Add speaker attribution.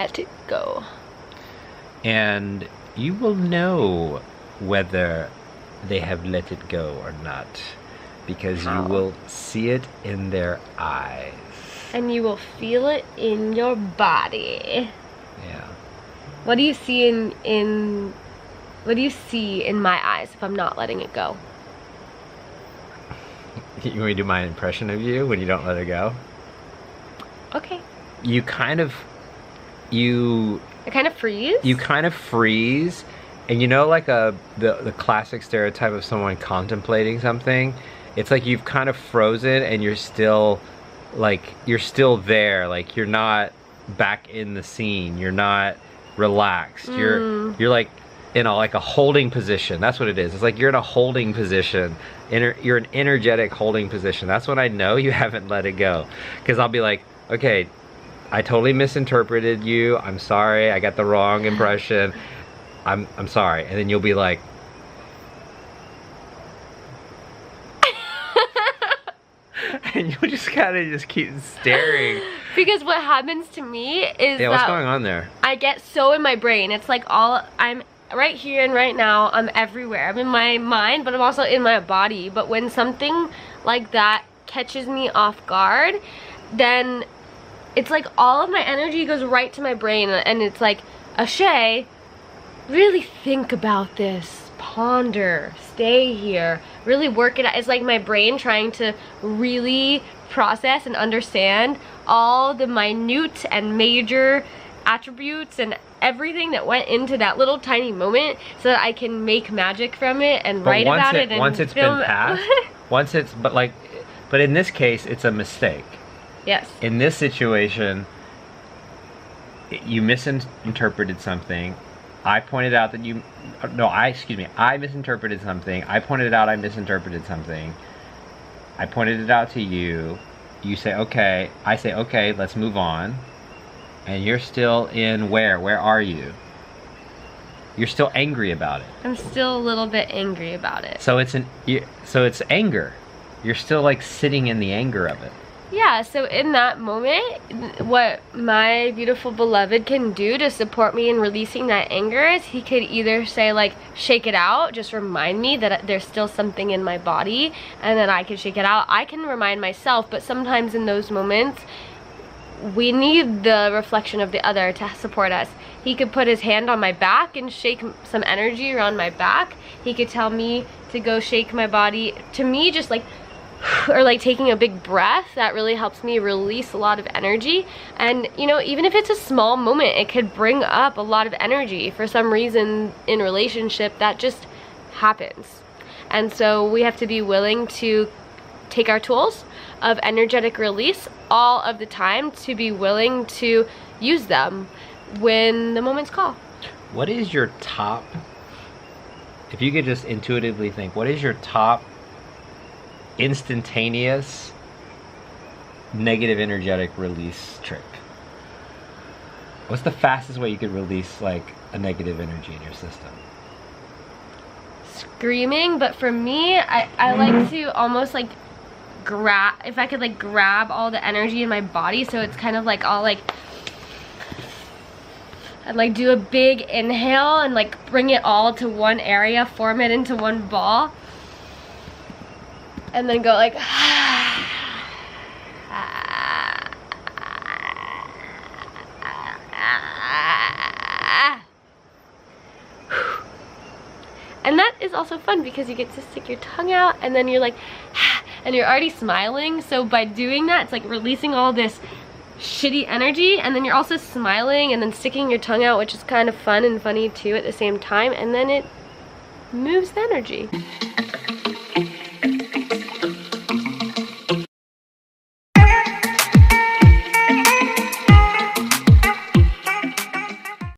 Speaker 1: let it go.
Speaker 2: And you will know whether they have let it go or not, because
Speaker 1: How?
Speaker 2: you will see it in their eyes.
Speaker 1: And you will feel it in your body.
Speaker 2: Yeah.
Speaker 1: What do you see what do you see in my eyes if I'm not letting it go?
Speaker 2: You want me to do my impression of you when you don't let it go?
Speaker 1: Okay.
Speaker 2: You kind of
Speaker 1: I kind of freeze?
Speaker 2: you kind of freeze, and you know, like the classic stereotype of someone contemplating something. It's like you've kind of frozen and you're still there, like you're not back in the scene, you're not relaxed. You're like in a holding position. That's what it is. It's like you're in a holding position. You're an energetic holding position. That's when I know you haven't let it go, because I'll be like, okay, I totally misinterpreted you. I'm sorry. I got the wrong impression. I'm sorry. And then you'll be like, and you'll just kind of just keep staring.
Speaker 1: Because what happens to me is
Speaker 2: Yeah, what's
Speaker 1: that
Speaker 2: going on there?
Speaker 1: I get so in my brain. It's like I'm right here and right now. I'm everywhere. I'm in my mind, but I'm also in my body. But when something like that catches me off guard, then it's like all of my energy goes right to my brain, and it's like, Ashay, really think about this, ponder, stay here, really work it out. It's like my brain trying to really process and understand all the minute and major attributes and everything that went into that little tiny moment, so that I can make magic from it and write about it and
Speaker 2: once it's
Speaker 1: film
Speaker 2: been passed, but in this case, it's a mistake.
Speaker 1: Yes.
Speaker 2: In this situation, you misinterpreted something. I pointed out that I misinterpreted something. I pointed out I misinterpreted something. I pointed it out to you. You say, okay. I say, okay, let's move on. And you're still in where? Where are you? You're still angry about it.
Speaker 1: I'm still a little bit angry about it.
Speaker 2: So it's anger. You're still like sitting in the anger of it.
Speaker 1: Yeah, so in that moment, what my beautiful beloved can do to support me in releasing that anger is he could either say, like, shake it out, just remind me that there's still something in my body, and then I can shake it out. I can remind myself, but sometimes in those moments, we need the reflection of the other to support us. He could put his hand on my back and shake some energy around my back. He could tell me to go shake my body. To me, just like, or like taking a big breath, that really helps me release a lot of energy. And you know, even if it's a small moment, it could bring up a lot of energy. For some reason in relationship, that just happens. And so we have to be willing to take our tools of energetic release all of the time, to be willing to use them when the moments call.
Speaker 2: What is your top, if you could just intuitively think, what is your top instantaneous negative energetic release trick? What's the fastest way you could release like a negative energy in your system?
Speaker 1: Screaming, but for me, I like to almost like grab, if I could like grab all the energy in my body, so it's kind of like all like, I'd like do a big inhale and like bring it all to one area, form it into one ball, and then go like and that is also fun because you get to stick your tongue out, and then you're like and you're already smiling. So by doing that, it's like releasing all this shitty energy, and then you're also smiling and then sticking your tongue out, which is kind of fun and funny too at the same time, and then it moves the energy.